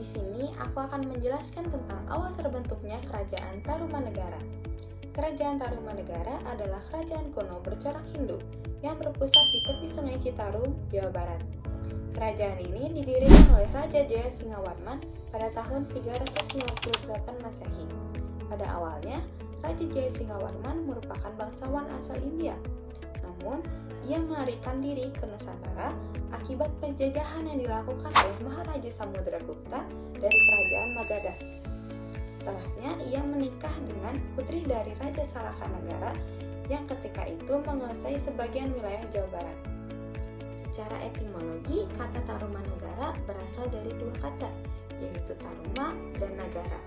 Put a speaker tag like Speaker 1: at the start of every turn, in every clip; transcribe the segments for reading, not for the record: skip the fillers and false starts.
Speaker 1: sini aku akan menjelaskan tentang awal terbentuknya Kerajaan Tarumanegara. Kerajaan Tarumanegara adalah kerajaan kuno bercorak Hindu yang berpusat di tepi Sungai Citarum, Jawa Barat. Kerajaan ini didirikan oleh Raja Jaya Singawarman pada tahun 398 Masehi. Pada awalnya, Raja Jaya Singawarman merupakan bangsawan asal India. Namun, ia melarikan diri ke Nusantara akibat penjajahan yang dilakukan oleh Maharaja Samudragupta dari Kerajaan Magadha. Setelahnya, ia menikah dengan putri dari Raja Salakanagara yang ketika itu menguasai sebagian wilayah Jawa Barat. Secara etimologi, kata Tarumanegara berasal dari dua kata, yaitu Taruma dan Nagara.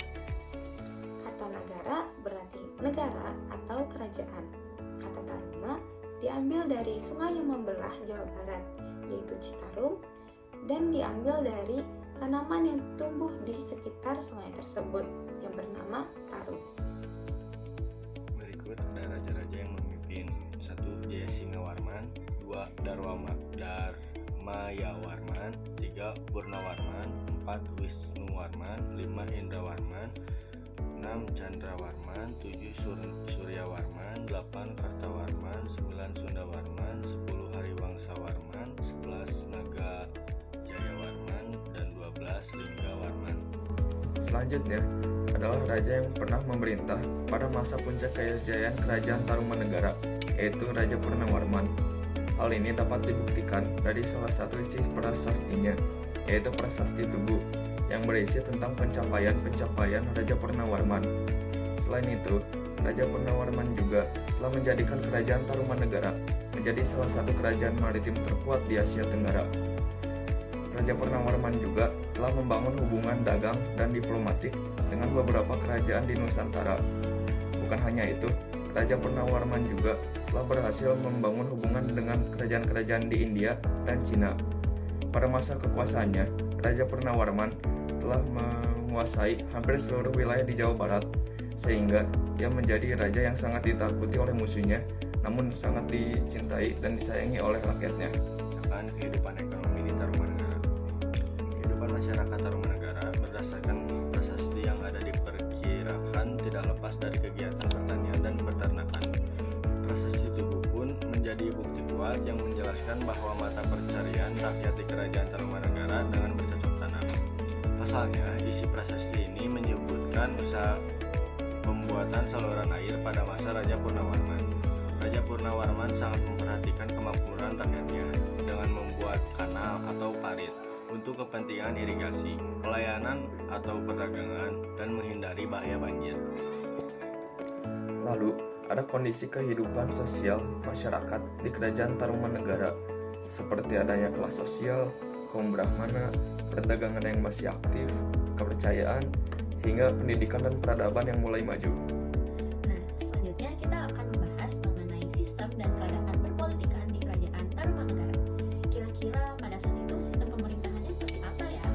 Speaker 1: Kata Nagara berarti negara atau kerajaan. Kata Taruma diambil dari sungai yang membelah Jawa Barat, yaitu Citarum, dan diambil dari tanaman yang tumbuh di sekitar sungai tersebut yang bernama tarum.
Speaker 2: Berikut ada raja-raja yang memimpin. 1. Jaya Singawarman, 2. Darmayawarman, 3. Purnawarman, 4. Wisnuwarman, 5. Indrawarman, 6. Candrawarman, 7. Suryawarman, 8. Kartawarman, 9. Sundawarman, 10. Hariwangsawarman, 11. Nagajayawarman, dan 12. Linggawarman.
Speaker 3: Selanjutnya adalah raja yang pernah memerintah pada masa puncak kejayaan Kerajaan Tarumanegara, yaitu Raja Purnawarman. Hal ini dapat dibuktikan dari salah satu isi prasastinya, yaitu Prasasti Tugu, yang berisi tentang pencapaian Raja Purnawarman. Selain itu, Raja Purnawarman juga telah menjadikan Kerajaan Tarumanegara menjadi salah satu kerajaan maritim terkuat di Asia Tenggara. Raja Purnawarman juga telah membangun hubungan dagang dan diplomatik dengan beberapa kerajaan di Nusantara. Bukan hanya itu, Raja Purnawarman juga telah berhasil membangun hubungan dengan kerajaan-kerajaan di India dan Cina. Pada masa kekuasaannya, Raja Purnawarman telah menguasai hampir seluruh wilayah di Jawa Barat, sehingga ia menjadi raja yang sangat ditakuti oleh musuhnya, namun sangat dicintai dan disayangi oleh rakyatnya.
Speaker 2: Akan kehidupan ekonomi di Tarumanegara. Kehidupan masyarakat Tarumanegara berdasarkan prasasti yang ada diperkirakan tidak lepas dari kegiatan pertanian dan peternakan. Prasasti Tugu pun menjadi bukti kuat yang menjelaskan bahwa mata pencarian rakyat di Kerajaan Tarumanegara dengan bercocok tanam. Pasalnya, isi prasasti ini menyebutkan usaha pembuatan saluran air pada masa Raja Purnawarman. Raja Purnawarman sangat memperhatikan kemakmuran rakyatnya dengan membuat kanal atau parit untuk kepentingan irigasi, pelayanan atau perdagangan, dan menghindari bahaya banjir.
Speaker 3: Lalu, ada kondisi kehidupan sosial masyarakat di Kerajaan Tarumanegara, seperti adanya kelas sosial, kaum Brahmana, perdagangan yang masih aktif, kepercayaan, hingga pendidikan dan peradaban yang mulai maju.
Speaker 4: Nah, selanjutnya kita akan membahas mengenai sistem dan keadaan perpolitikan di Kerajaan Tarumanegara. Kira-kira pada saat itu sistem pemerintahannya seperti apa ya?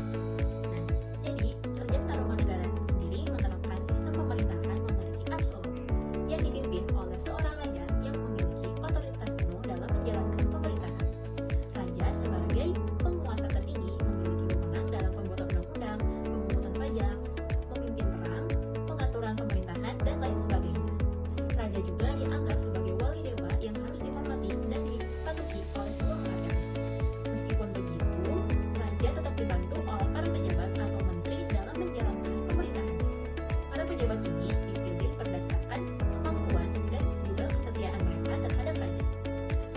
Speaker 4: Nah, jadi Kerajaan Tarumanegara sendiri menerapkan sistem pemerintahan monarki absolut yang dipimpin oleh seorang raja yang memiliki otoritas penuh dalam menjalankan pemerintahan. Raja sebagai penguasa tertinggi memiliki wewenang dalam pembuatan undang-undang, pemungutan pajak, memimpin perang, pengaturan pemerintahan, dan lain sebagainya. Raja juga dianggap sebagai wali dewa yang harus dihormati dan dipatuhi oleh seluruh rakyat. Meskipun begitu, raja tetap dibantu oleh para pejabat atau menteri dalam menjalankan pemerintahan. Para pejabat ini dipilih berdasarkan kemampuan dan juga kesetiaan mereka terhadap raja.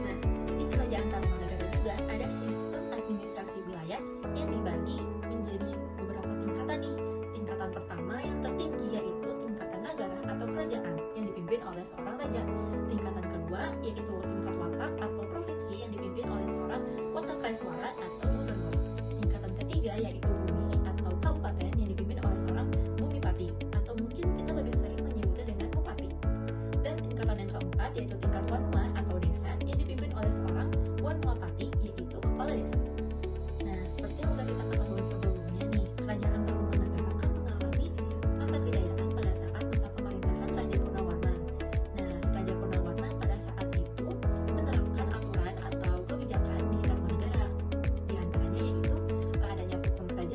Speaker 4: Nah, di Kerajaan Tarumanegara juga ada sistem administrasi wilayah yang dibagi menjadi beberapa tingkatan nih. Tingkatan pertama yang tertinggi yaitu tingkatan negara atau kerajaan yang dipimpin oleh seorang raja. Tingkatan kedua yaitu tingkat watak atau provinsi yang dipimpin oleh seorang watakraiswara atau gubernur. Tingkatan ketiga yaitu bumi atau kabupaten yang dipimpin oleh seorang bumipati atau mungkin kita lebih sering menyebutnya dengan bupati. Dan tingkatan yang keempat yaitu tingkat wanua atau desa yang dipimpin oleh seorang wanuapati yaitu kepala desa. Nah, seperti yang sudah kita ketahui sebelumnya nih, Kerajaan Tarumanegara kan mengalami masa kejayaan pada saat masa pemerintahan Raja Purnawarman. Nah, Raja Purnawarman pada saat itu menerapkan aturan atau kebijakan di Tarumanegara. Di antaranya yaitu adanya hukum kerajaan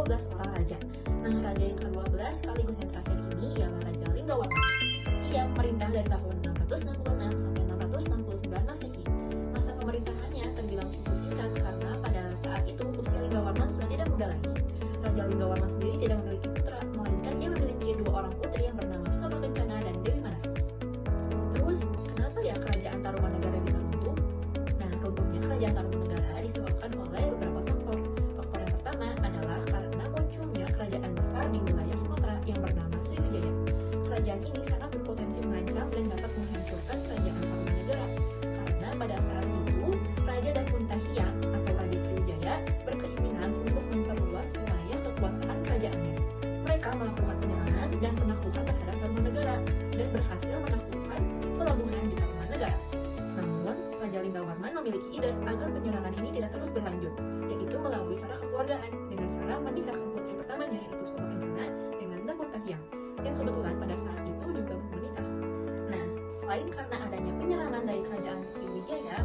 Speaker 4: 12 orang raja. Nah, raja yang ke-12 sekaligus yang terakhir ini ialah Raja Linggawarman. Ia memerintah dari tahun 666 sampai 669 Masehi. Masa pemerintahannya terbilang cukup singkat karena pada saat itu usia Linggawarman sudah tidak muda lagi. Raja Linggawarman sendiri tidak memiliki putra, melainkan ia memiliki 2 orang putri yang bernama Soba Kencana dan Dewi Manasti. Terus, kenapa ya kerajaan Tarumanegara bisa runtuh? Nah, runtuhnya kerajaan Tarumanegara disebabkan oleh beberapa faktor. Faktor yang pertama adalah karena munculnya kerajaan besar di wilayah Sumatera yang bernama Sriwijaya. Kerajaan ini sangat berpotensi mengancam dan dapat menghancurkan kerajaan Tarumanegara. Karena pada saat itu, Raja Dapuntahiang atau Raja Sriwijaya berkeinginan untuk memperluas wilayah kekuasaan kerajaannya. Mereka melakukan penyerangan dan penaklukan terhadap Tarumanegara dan berhasil menaklukkan pelabuhan di Tarumanegara. Namun, Raja Linggawarman memiliki ide agar penyerangan ini tidak terus berlanjut, yaitu melalui cara kekeluargaan dengan cara menikahkan putri pertamanya yaitu Soba Kencana dengan Dapuntahiang yang kebetulan pada saat itu juga belum menikah. Nah, selain karena adanya penyerangan dari kerajaan Sriwijaya,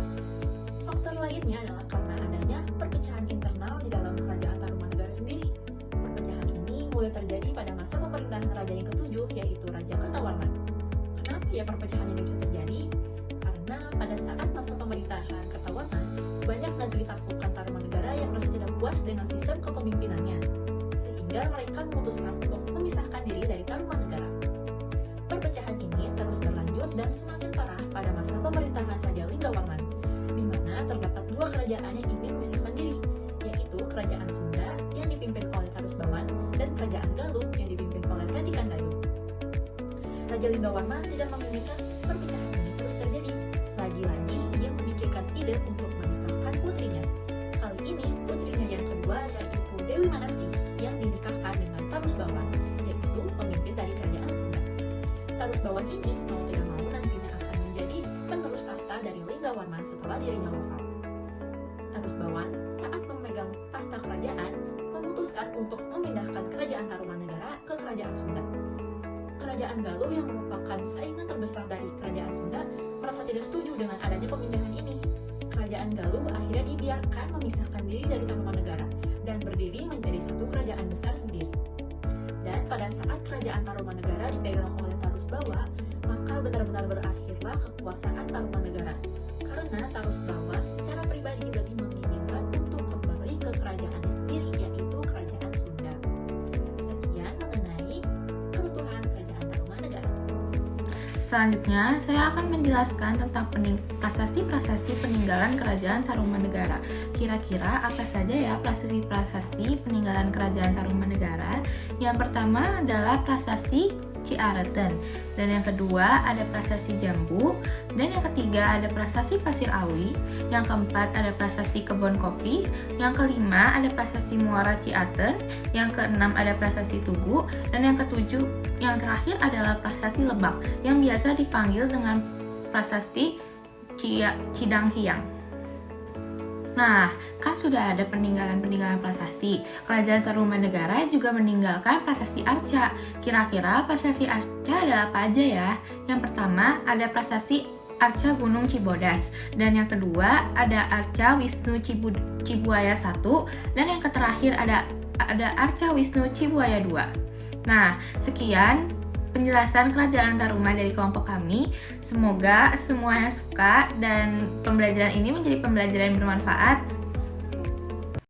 Speaker 4: faktor lainnya adalah karena adanya perpecahan internal di dalam kerajaan Tarumanegara sendiri. Perpecahan ini mulai terjadi pada masa pemerintahan raja yang ketujuh yaitu Raja Kertawarman. Kenapa ya perpecahan ini bisa terjadi? Karena pada saat masa pemerintahan Kertawarman, banyak negeri taklukan Tarumanegara yang merasa tidak puas dengan sistem kepemimpinannya, sehingga mereka memutuskan untuk memisahkan diri dari Tarumanegara. Perpecahan ini terus berlanjut dan semakin parah pada masa pemerintahan Raja Linggawarman, di mana terdapat 2 kerajaan yang ingin memisahkan diri, yaitu Kerajaan Sunda yang dipimpin oleh Tarusbawan dan Kerajaan Galuh yang dipimpin oleh Retikan Dayun. Raja Linggawarman tidak menginginkan perpecahan ini terus terjadi. Lagi-lagi ia memikirkan ide untuk menikahkan putrinya. Kali ini putrinya yang kedua yaitu Dewi Manasti yang dinikahkan dengan Tarusbawan, yaitu pemimpin dari Kerajaan Sunda. Tarusbawan ini mau tidak mau nantinya akan menjadi penerus tahta dari Linggawarman setelah dirinya wafat. Tarusbawan saat memegang tahta kerajaan memutuskan untuk memindahkan Kerajaan Tarumanegara ke Kerajaan Sunda. Kerajaan Galuh yang merupakan saingan terbesar dari Kerajaan Sunda merasa tidak setuju dengan adanya pemindahan ini. Kerajaan Galuh akhirnya dibiarkan memisahkan diri dari Tarumanegara dan berdiri menjadi satu kerajaan besar sendiri. Dan pada saat Kerajaan Tarumanegara dipegang oleh Tarusbawa, maka benar-benar berakhirlah kekuasaan Tarumanegara. Karena Tarusbawa secara pribadi lebih menginginkan untuk kembali ke kerajaannya sendiri, yaitu Kerajaan Sunda. Sekian mengenai keruntuhan Kerajaan Tarumanegara.
Speaker 1: Selanjutnya, saya akan menjelaskan tentang prasasti-prasasti peninggalan Kerajaan Tarumanegara. Kira-kira apa saja ya prasasti-prasasti peninggalan Kerajaan Tarumanegara? Yang pertama adalah prasasti Ciareten, dan yang kedua ada prasasti Jambu, dan yang ketiga ada prasasti Pasir Awi, yang keempat ada prasasti Kebon Kopi, yang kelima ada prasasti Muara Ciaten, yang keenam ada prasasti Tugu, dan yang ketujuh yang terakhir adalah prasasti Lebak yang biasa dipanggil dengan prasasti Cidanghiang. Nah, kan sudah ada peninggalan-peninggalan prasasti. Kerajaan Tarumanegara juga meninggalkan prasasti Arca. Kira-kira prasasti Arca ada apa aja ya? Yang pertama ada prasasti Arca Gunung Cibodas, dan yang kedua ada Arca Wisnu Cibuaya 1, dan yang terakhir ada Arca Wisnu Cibuaya 2. Nah, sekian penjelasan Kerajaan Taruman dari kelompok kami. Semoga semuanya suka dan pembelajaran ini menjadi pembelajaran yang bermanfaat.